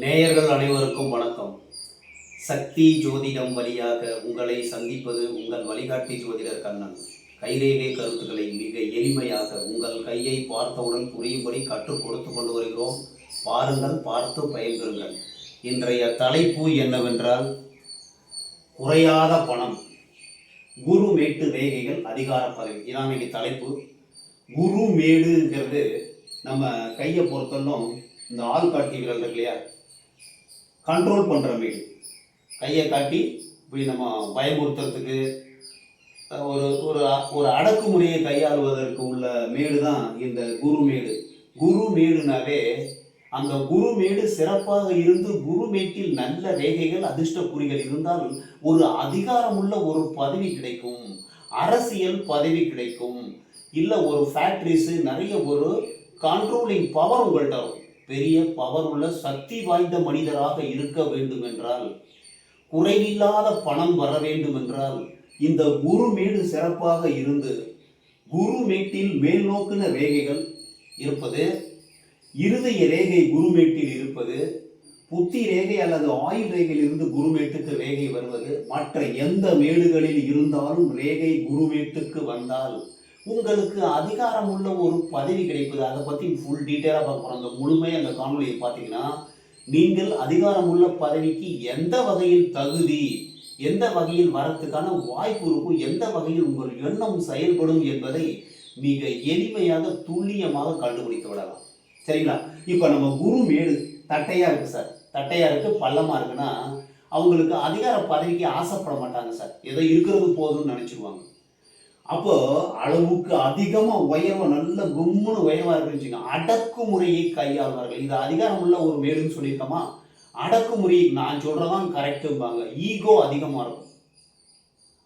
நேயர்கள் அனைவருக்கும் வணக்கம். சக்தி ஜோதிடம் வழியாக உங்களை சந்திப்பது உங்கள் வழிகாட்டி ஜோதிடர் கண்ணன். கைரேகை கருத்துக்களை மிக எளிமையாக உங்கள் கையை பார்த்தவுடன் புரியும்படி கற்றுக் கொடுத்து கொண்டு வருகிறோம். பாருங்கள், பார்த்து பயன்பெறுங்கள். இன்றைய தலைப்பு என்னவென்றால், குறையாத பணம், குரு மேட்டு ரேகைகள், அதிகார பதவி. இதான் இன்னைக்கு தலைப்பு. குரு மேடுங்கிறது நம்ம கையை பொறுத்தலும் இந்த ஆள் காட்டி விரல் இருக்கு இல்லையா, கண்ட்ரோல் பண்ணுற மேடு. கையை காட்டி இப்படி நம்ம பயமுறுத்துறதுக்கு ஒரு ஒரு ஒரு அடக்குமுறையை கையாளுவதற்கு உள்ள மேடு தான் இந்த குரு மேடு. குரு மேடுனாவே அந்த குரு மேடு சிறப்பாக இருந்து குரு மேட்டில் நல்ல ரேகைகள், அதிர்ஷ்ட குறிகள் இருந்தால் ஒரு அதிகாரமுள்ள ஒரு பதவி கிடைக்கும், அரசியல் பதவி கிடைக்கும், இல்லை ஒரு ஃபேக்ட்ரிஸு நிறைய ஒரு கண்ட்ரோலிங் பவர் உங்கள்கிட்ட வரும். பெரிய பவர் உள்ள சக்தி வாய்ந்த மனிதராக இருக்க வேண்டும் என்றால், குறைவில்லாத பணம் வர வேண்டும் என்றால், இந்த குரு மேடு சிறப்பாக இருந்து குரு மேட்டில் மேல் நோக்கின ரேகைகள் இருப்பது, இருதய ரேகை குரு மேட்டில் இருப்பது, புத்தி ரேகை அல்லது ஆயுள் ரேகையில் இருந்து குருமேட்டுக்கு ரேகை வருவது, மற்ற எந்த மேடுகளில் இருந்தாலும் ரேகை குருமேட்டுக்கு வந்தால் உங்களுக்கு அதிகாரம் உள்ள ஒரு பதவி கிடைப்பது. அதை பற்றி ஃபுல் டீட்டெயிலாக பார்க்க போகிறோம். அந்த முழுமையாக அந்த காணொலியை பார்த்தீங்கன்னா, நீங்கள் அதிகாரம் உள்ள பதவிக்கு எந்த வகையில் தகுதி, எந்த வகையில் வரத்துக்கான வாய்ப்பு இருக்கும், எந்த வகையில் உங்கள் எண்ணம் செயல்படும் என்பதை மிக எளிமையாக துல்லியமாக கண்டுபிடித்து விடலாம். சரிங்களா? இப்போ நம்ம குரு மேடு தட்டையாக இருக்குது சார், தட்டையாக இருக்குது, பள்ளமாக இருக்குன்னா அவங்களுக்கு அதிகார பதவிக்கு ஆசைப்பட மாட்டாங்க சார். ஏதோ இருக்கிறது போதும்னு நினச்சிடுவாங்க. அப்போ அளவுக்கு அதிகமாக உயர்வா, நல்ல கும்முன்னு உயர்வா இருக்குன்னு அடக்குமுறையை கையாளுவார்கள். இது அதிகாரம் உள்ள ஒரு மேடுன்னு சொல்லியிருக்கோமா, அடக்குமுறை நான் சொல்றதான் கரெக்டும்பாங்க. ஈகோ அதிகமாக இருக்கும்,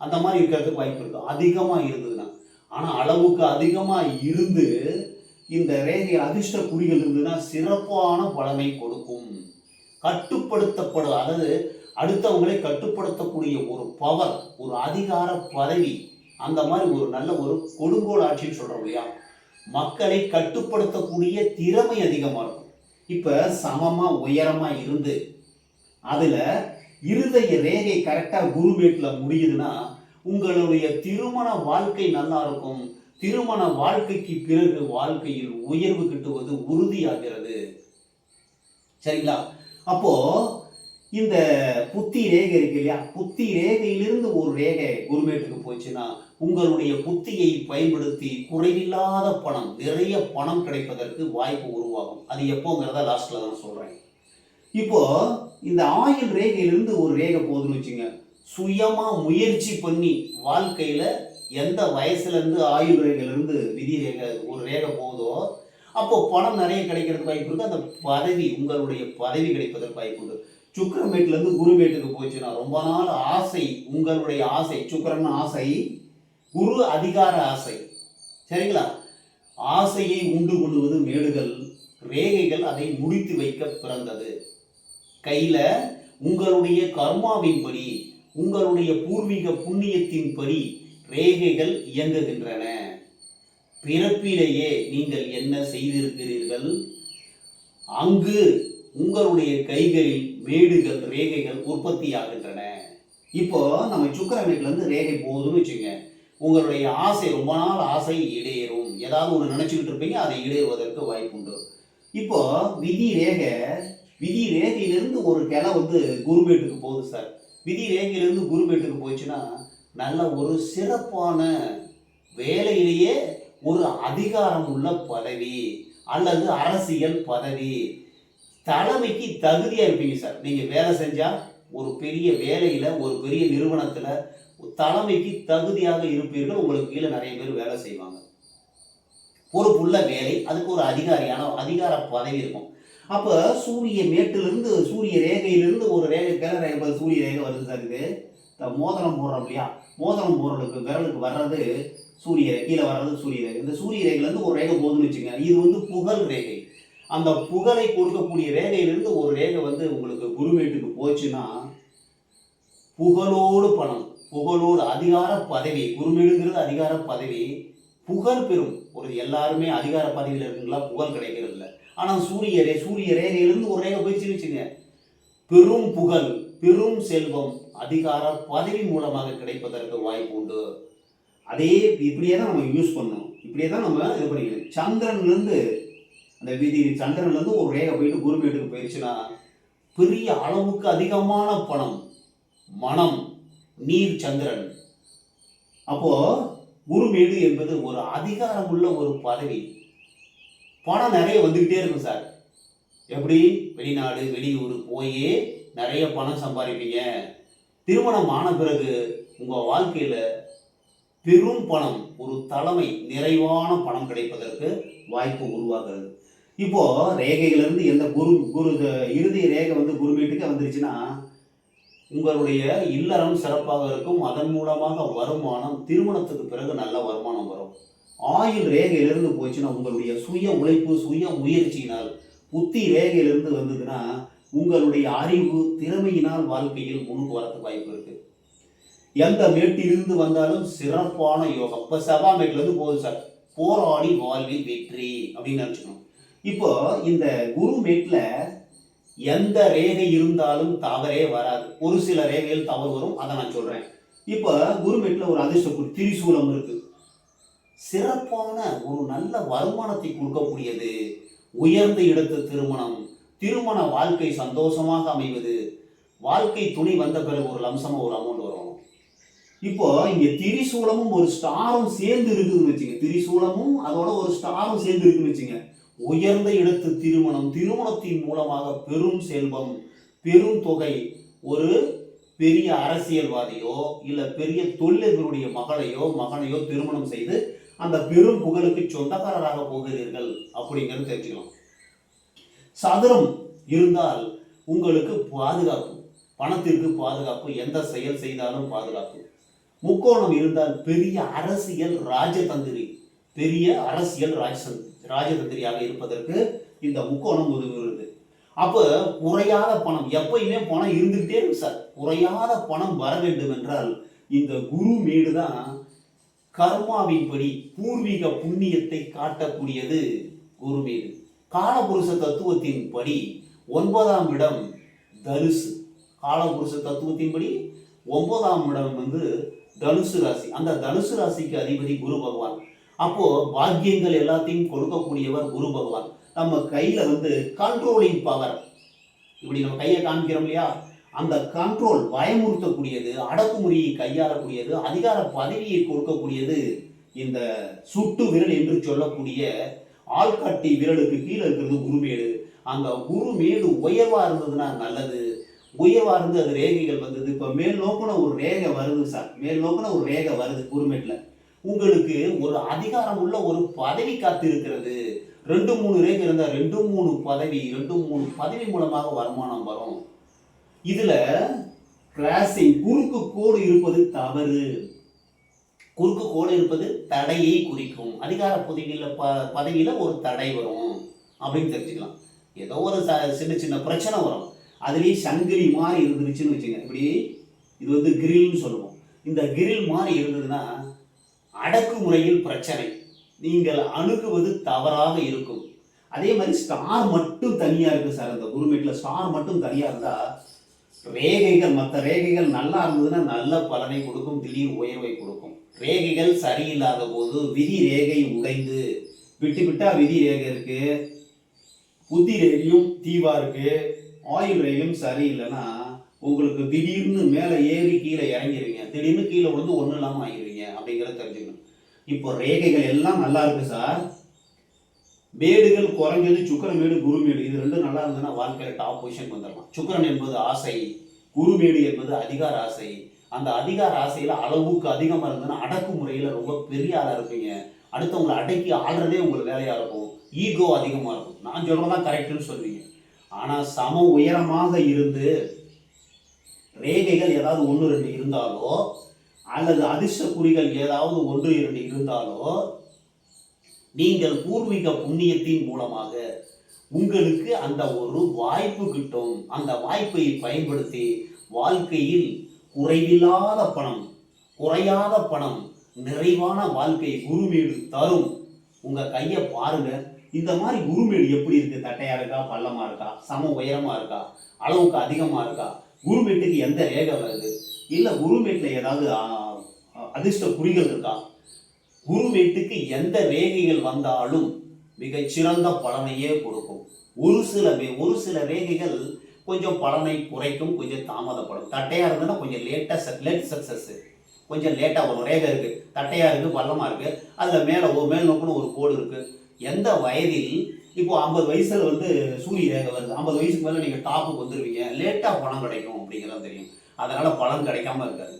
அந்த மாதிரி இருக்கிறதுக்கு வாய்ப்பு இருக்கு அதிகமாக இருந்ததுன்னா. ஆனால் அளவுக்கு அதிகமாக இருந்து இந்த ரேகை அதிர்ஷ்ட குறிகள் இருந்ததுன்னா சிறப்பான பலனை கொடுக்கும். கட்டுப்படுத்தப்படும், அதாவது அடுத்தவங்களை கட்டுப்படுத்தக்கூடிய ஒரு பவர், ஒரு அதிகார பதவி, அந்த மாதிரி ஒரு நல்ல ஒரு கொடுங்கோல் ஆட்சின்னு சொல்றோம் இல்லையா, மக்களை கட்டுப்படுத்தக்கூடிய திறமை அதிகமாக இருக்கும். இப்ப சமமா உயரமா இருந்து அதுல இருதய ரேகை கரெக்டா குருமேட்ல முடியுதுன்னா உங்களுடைய திருமண வாழ்க்கை நல்லா இருக்கும். திருமண வாழ்க்கைக்கு பிறகு வாழ்க்கையில் உயர்வு கிட்டுவது உறுதியாகிறது. சரிங்களா? அப்போ இந்த புத்தி ரேகை இருக்கு இல்லையா, புத்தி ரேகையிலிருந்து ஒரு ரேகை குருமேட்டுக்கு போச்சுன்னா உங்களுடைய புத்தியை பயன்படுத்தி குறைவில்லாத பணம், நிறைய பணம் கிடைப்பதற்கு வாய்ப்பு உருவாகும். அது எப்போங்கிறத லாஸ்ட்ல தான் சொல்றேன். இப்போ இந்த ஆயுள் ரேகையிலிருந்து ஒரு ரேகை போகுதுன்னு வச்சுங்க, சுயமா முயற்சி பண்ணி வாழ்க்கையில எந்த வயசுல இருந்து ஆயுள் ரேகையிலிருந்து விதி ரேகை ஒரு ரேகை போகுதோ அப்போ பணம் நிறைய கிடைக்கிறதுக்கு வாய்ப்பு இருக்கு. அந்த பதவி, உங்களுடைய பதவி கிடைப்பதற்கு வாய்ப்பு உண்டு. சுக்கிரமேட்ல இருந்து குருமேட்டுக்கு போச்சுன்னா ரொம்ப நாள் ஆசை, உங்களுடைய ஆசை, சுக்கிரன் ஆசை, குரு அதிகார ஆசை. சரிங்களா? ஆசையை உண்டு கொள்வது மேடுகள், ரேகைகள் அதை முடித்து வைக்க பிறந்தது. கையில உங்களுடைய கர்மாவின்படி, உங்களுடைய பூர்வீக புண்ணியத்தின்படி ரேகைகள் இயங்குகின்றன. பிறப்பிலேயே நீங்கள் என்ன செய்திருக்கிறீர்கள், அங்கு உங்களுடைய கைகளில் மேடுகள், ரேகைகள் உற்பத்தி ஆகின்றன. இப்போ நம்ம சுக்கிரமேட்ல இருந்து ரேகை போகுதுன்னு வச்சுங்க, உங்களுடைய ஆசை, ரொம்ப நாள் ஆசை ஈடேறும். ஏதாவது ஒன்று நினைச்சுக்கிட்டு இருப்பீங்க, அதை ஈடேறுவதற்கு வாய்ப்பு உண்டு. இப்போ விதி ரேகை, விதி ரேகையிலிருந்து ஒரு கிளை குருமேட்டுக்கு போகுது சார். விதி ரேகையிலிருந்து குருமேட்டுக்கு போச்சுன்னா நல்ல ஒரு சிறப்பான வேலையிலேயே ஒரு அதிகாரம் உள்ள பதவி அல்லது அரசியல் பதவி, தலைமைக்கு தகுதியா இருப்பீங்க சார். நீங்க வேலை செஞ்சா ஒரு பெரிய வேலையில, ஒரு பெரிய நிறுவனத்துல தலைமைக்கு தகுதியாக இருப்பீர்கள். உங்களுக்கு கீழே நிறைய பேர் வேலை செய்வாங்க. பொறுப்புள்ள வேலை, அதுக்கு ஒரு அதிகார பதவி இருக்கும். அப்ப சூரிய மேட்டிலிருந்து, சூரிய ரேகையிலிருந்து ஒரு ரேகை, கிளை சூரிய ரேகை வருது சார். இது மோதிரம் போடுறோம் இல்லையா, மோதிரம் போடுறதுக்கு விரலுக்கு வர்றது சூரிய ரேகை, கீழே வர்றது சூரிய ரேகை. இந்த சூரிய ரேகையிலேருந்து ஒரு ரேகை போகுதுன்னு வச்சுங்க, இது புகழ் ரேகை. அந்த புகழை கொடுக்கக்கூடிய ரேகையிலிருந்து ஒரு ரேகை உங்களுக்கு குருமேட்டுக்கு போச்சுன்னா புகழோடு பணம், புகழோடு அதிகார பதவி. குருமேடுங்கிறது அதிகார பதவி, புகழ் பெறும். ஒரு எல்லாருமே அதிகார பதவியில் இருக்குங்களா, புகழ் கிடைக்கிறது இல்லை. ஆனால் சூரிய ரேகையிலிருந்து ஒரு ரேகை போயிடுச்சுன்னு வச்சுங்க, பெரும் புகழ், பெரும் செல்வம், அதிகார பதவி மூலமாக கிடைப்பதற்கு வாய்ப்பு உண்டு. அதே இப்படியே தான் நம்ம யூஸ் பண்ணணும். இப்படியே தான் நம்ம இது பண்ணிக்கணும். சந்திரன்லேருந்து அந்த சந்திரன்லேருந்து ஒரு ரேகை போயிட்டு குருமேட்டுக்கு போயிடுச்சுன்னா பெரிய அளவுக்கு அதிகமான பணம், மனம், நீர், சந்திரன். அப்போ குருமேடு என்பது ஒரு அதிகாரம் உள்ள ஒரு பதவி. பணம் நிறைய வந்துக்கிட்டே இருக்கும் சார். எப்படி வெளிநாடு வெளியூர் போய் நிறைய பணம் சம்பாதிப்பீங்க. திருமணம் ஆன பிறகு உங்கள் வாழ்க்கையில் பெரும் பணம், ஒரு தலைமை, நிறைவான பணம் கிடைப்பதற்கு வாய்ப்பு உருவாகிறது. இப்போ ரேகையிலிருந்து எந்த இறுதி ரேகை குருமேட்டுக்கு வந்துருச்சுன்னா உங்களுடைய இல்லறம் சிறப்பாக இருக்கும். அதன் மூலமாக வருமானம், திருமணத்துக்கு பிறகு நல்ல வருமானம் வரும். ஆயுள் ரேகையிலிருந்து போச்சுன்னா உங்களுடைய சுய உழைப்பு, சுய முயற்சியினால், புத்தி ரேகையிலிருந்து வந்ததுன்னா உங்களுடைய அறிவு, திறமையினால் வாழ்க்கையில் முன்னுக்கு வரதுக்கு வாய்ப்பு இருக்கு. எந்த மேட்டிலிருந்து வந்தாலும் சிறப்பான யோகம். இப்போ செவ்வாய் மேட்டிலிருந்து போகுது சார், போராடி வாழ்வில் வெற்றி அப்படின்னு நினச்சிக்கணும். இப்போ இந்த குரு மேட்டில் எந்த ரேகை இருந்தாலும் தவறே வராது. ஒரு சில ரேகைகள் தவறு வரும், அதை நான் சொல்கிறேன். இப்போ குருமேட்டில் ஒரு அதிர்ஷ்ட திரிசூலம் இருக்கு. சிறப்பான ஒரு நல்ல வருமானத்தை கொடுக்கக்கூடியது. உயர்ந்த இடத்து திருமணம், திருமண வாழ்க்கை சந்தோஷமாக அமைவது, வாழ்க்கை துணை வந்த பிறகு ஒரு லம்சமாக ஒரு அமௌண்ட் வரும். இப்போ இங்க திரிசூலமும் ஒரு ஸ்டாரும் சேர்ந்து இருக்குதுன்னு வச்சுங்க. திரிசூலமும் அதோட ஒரு ஸ்டாரும் சேர்ந்து இருக்குன்னு வச்சுங்க. உயர்ந்த இடத்து திருமணம், திருமணத்தின் மூலமாக பெரும் செல்வம், பெரும் தொகை, ஒரு பெரிய அரசியல்வாதியோ இல்ல பெரிய தொழிலர்களுடைய மகனையோ திருமணம் செய்து அந்த பெரும் புகழுக்கு சொந்தக்காரராக போகிறீர்கள் அப்படிங்கிறது தெரிஞ்சுக்கலாம். சதுரம் இருந்தால் உங்களுக்கு பாதுகாப்பு, பணத்திற்கு பாதுகாப்பு, எந்த செயல் செய்தாலும் பாதுகாப்பு. முக்கோணம் இருந்தால் பெரிய அரசியல் ராஜதந்திரி, பெரிய அரசியல் ராஜதந்திரியாக இருப்பதற்கு இந்த முக்கோணம் உதவுகிறது. அப்போ குறையாத பணம், எப்பயுமே பணம் இருந்துகிட்டே இருக்கு சார். குறையாத பணம் வர வேண்டும் என்றால் இந்த குரு மேடு தான் கர்மாவின்படி பூர்வீக புண்ணியத்தை காட்டக்கூடியது. குருமேடு காலபுருஷ தத்துவத்தின் படி 9ஆம் இடம் தனுசு. காலபுருஷ தத்துவத்தின்படி 9ஆம் இடம் தனுசு ராசி. அந்த தனுசு ராசிக்கு அதிபதி குரு பகவான். அப்போ பாக்கியங்கள் எல்லாத்தையும் கொடுக்கக்கூடியவர் குரு பகவான். நம்ம கையில கண்ட்ரோலிங் பவர், இப்படி நம்ம கையை காமிக்கிறோம் இல்லையா, அந்த கண்ட்ரோல் பயமுறுத்தக்கூடியது, அடக்குமுறையை கையாளக்கூடியது, அதிகார பதவியை கொடுக்கக்கூடியது இந்த சுட்டு விரல் என்று சொல்லக்கூடிய ஆள்காட்டி விரலுக்கு கீழே இருக்கிறது குருமேடு. அந்த குருமேடு உயர்வா இருந்ததுன்னா நல்லது. உயர்வா இருந்து அது ரேகைகள் வந்தது. இப்போ மேல் நோக்குன ஒரு ரேகை வருது சார், மேல் நோக்குன ஒரு ரேகை வருது குருமேட்டில், உங்களுக்கு ஒரு அதிகாரம் உள்ள ஒரு பதவி காத்து இருக்கிறது. 2-3 ரேகை இருந்தால் 2-3 பதவி மூலமாக வருமானம் வரும். இதுல கிராசிங், குறுக்கு கோடு இருப்பது தவறு. குறுக்கு கோடு இருப்பது தடையை குறிக்கும். அதிகார பதவியில ஒரு தடை வரும் அப்படின்னு தெரிஞ்சுக்கலாம். ஏதோ ஒரு சின்ன சின்ன பிரச்சனை வரும். அதுலேயே சங்கிலி மாதிரி இருந்துருச்சுன்னு வச்சுங்க. இப்படி இது கிரில்னு சொல்லுவோம். இந்த கிரில் மாதிரி இருந்ததுன்னா அடக்குமுறையில் பிரச்சனை, நீங்கள் அணுகுவது தவறாக இருக்கும். அதே மாதிரி ஸ்டார் மட்டும் தனியா இருக்கு சார். அந்த குருமேட்டில் ஸ்டார் மட்டும் தனியா இருந்தா ரேகைகள், மற்ற ரேகைகள் நல்லா இருந்ததுன்னா நல்ல பலனை கொடுக்கும், திடீர் உயர்வை கொடுக்கும். ரேகைகள் சரியில்லாத போது விதி ரேகை உடைந்து விட்டு விட்டா விதி ரேகை இருக்கு, புத்தி ரேகையும் தீவா இருக்கு, ஆயுள் ரேகையும் சரியில்லைன்னா உங்களுக்கு திடீர்னு மேலே ஏறி கீழே இறங்கிடுவீங்க, திடீர்னு கீழே விழுந்து ஒன்றும் இல்லாமல் ஆகிடுவீங்க அப்படிங்கிறத தெரிஞ்சுக்கணும். இப்போ ரேகைகள் எல்லாம் நல்லா இருக்கு சார். மேடுகள் குறைஞ்சது சுக்கிரமேடு, குருமேடு, இது ரெண்டும் நல்லா இருந்ததுன்னா வாழ்க்கையில டாப் பொசிஷன் வந்துடலாம். சுக்கிரன் என்பது ஆசை, குருமேடு என்பது அதிகார ஆசை. அந்த அதிகார ஆசையில அளவுக்கு அதிகமாக இருந்ததுன்னா அடக்குமுறையில் ரொம்ப பெரிய ஆளாக இருப்பீங்க. அடுத்தவங்களை அடக்கி ஆள்றதே உங்களுக்கு வேலையாக இருக்கும். ஈகோ அதிகமாக இருக்கும். நான் சொல்றதான் கரெக்டுன்னு சொல்லுவீங்க. ஆனால் சம உயரமாக இருந்து ரேகைகள் ஏதாவது 1-2 இருந்தாலோ அல்லது அதிர்ஷ்ட குறிகள் ஏதாவது 1-2 இருந்தாலோ நீங்கள் பூர்வீக புண்ணியத்தின் மூலமாக உங்களுக்கு அந்த ஒரு வாய்ப்பு கிட்டும். அந்த வாய்ப்பை பயன்படுத்தி வாழ்க்கையில் குறைவில்லாத பணம், குறையாத பணம், நிறைவான வாழ்க்கை குருமேடு தரும். உங்க கையை பாருங்க, இந்த மாதிரி குருமேடு எப்படி இருக்கு? தட்டையா இருக்கா, பள்ளமா இருக்கா, சம உயரமா இருக்கா, அளவுக்கு அதிகமா இருக்கா, குருமேட்டுக்கு எந்த ரேகை வருது, இல்ல குருமேட்ல ஏதாவது அதிர்ஷ்ட குறிகள் இருக்கா, குருமேட்டுக்கு எந்த ரேகைகள் வந்தாலும் மிகச்சிறந்த பலனையே கொடுக்கும். ஒரு சில ரேகைகள் கொஞ்சம் பலனை குறைக்கும், கொஞ்சம் தாமதப்படும். தட்டையா இருந்ததுன்னா கொஞ்சம் லேட் சக்சஸ், கொஞ்சம் லேட்டாக வரும். ரேகை இருக்கு, தட்டையா இருக்கு, பள்ளமா இருக்கு, அதுல மேல் நோக்குன்னு ஒரு கோடு இருக்கு. எந்த வயதில் இப்போ 50 வயசுல சூரிய ரேகை வருது, 50 வயசுக்கு மேல நீங்க டாப்புக்கு வந்துருவீங்க, லேட்டா பணம் கிடைக்கும் அப்படிங்கிறது தெரியும். அதனால பலன் கிடைக்காம இருக்காது.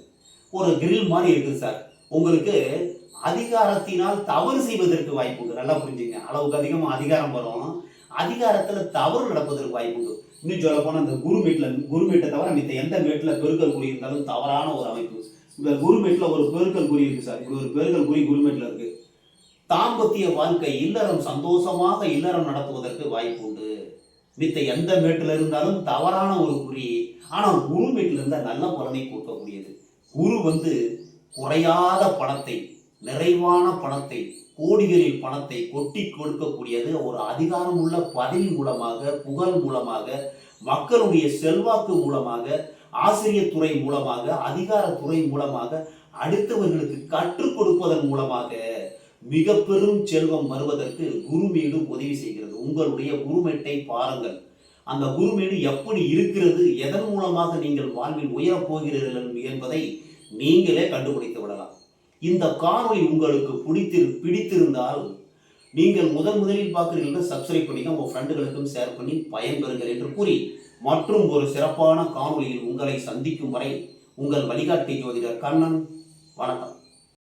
ஒரு கிரில் மாதிரி இருக்குது சார். உங்களுக்கு அதிகாரத்தினால் தவறு செய்வதற்கு வாய்ப்பு உண்டு. நல்லா புரிஞ்சுங்க. அளவுக்கு அதிகமா அதிகாரம் வரும், அதிகாரத்துல தவறு நடப்பதற்கு வாய்ப்பு உண்டு. இன்னும் சொல்ல போனா இந்த குருமேட்டை தவிர மித்த எந்த மேட்டில் பெருக்கல் குறி இருந்தாலும் தவறான ஒரு அமைப்பு. இந்த குருமேட்ல ஒரு பெருக்கல் குறி இருக்கு சார். இப்படி ஒரு பெருக்கல் குறி குருமேட்ல இருக்கு. தாம்பத்திய வாழ்க்கை இல்லறம் சந்தோஷமாக இல்லறம் நடத்துவதற்கு வாய்ப்பு உண்டு. மித்த எந்த மேட்டில் இருந்தாலும் தவறான ஒரு குறி. ஆனால் குருமேட்டில் இருந்தால் நல்ல பலனை கொடுக்கக்கூடியது. குரு குறையாத பணத்தை, நிறைவான பணத்தை, கோடிகளில் பணத்தை கொட்டி கொடுக்கக்கூடியது. ஒரு அதிகாரம் உள்ள பதவி மூலமாக, புகழ் மூலமாக, மக்களுடைய செல்வாக்கு மூலமாக, ஆசிரியர் துறை மூலமாக, அதிகாரத்துறை மூலமாக, அடுத்தவர்களுக்கு கற்றுக் கொடுப்பதன் மூலமாக மிக பெரும் செல்வம் வருவதற்கு குருமேடு உதவி செய்கிறது. உங்களுடைய குருமேட்டை பாருங்கள். அந்த குருமேடு எப்படி இருக்கிறது, எதன் மூலமாக நீங்கள் வாழ்வில் உயரப் போகிறீர்கள் என்பதை நீங்களே கண்டுபிடித்து விடலாம். இந்த காணொளி உங்களுக்கு பிடித்திருந்தால் நீங்கள் முதலில் பார்க்கிறீர்கள், சப்ஸ்கிரைப் பண்ணிக்க, உங்க ஃப்ரெண்டுகளுக்கும் ஷேர் பண்ணி பயன்பெறுங்கள் என்று கூறி, மற்றும் ஒரு சிறப்பான காணொளியில் உங்களை சந்திக்கும் வரை உங்கள் வழிகாட்டி ஜோதிடர் கண்ணன். வணக்கம்.